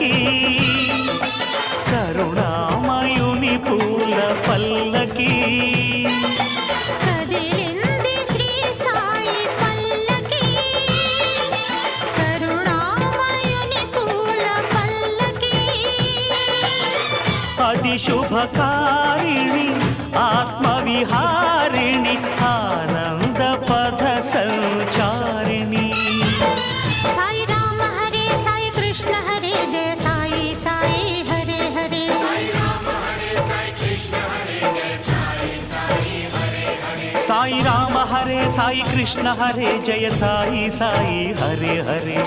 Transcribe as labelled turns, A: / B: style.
A: పల్లకి కరుణామయుని పూల పల్లకి
B: కదిలింది శ్రీ సాయి పల్లకి కరుణామయుని పూల పల్లకి
A: అది శుభకారిణి ఆత్మవిహారిణి ఆనంద పథ సంచారిణి
B: సాయి రామ హరే సాయి కృష్ణ హరే జయ సాయి సాయి హరే హరే
A: సాయి రామ హరే సాయి కృష్ణ హరే జయ సాయి సాయి హరే హరే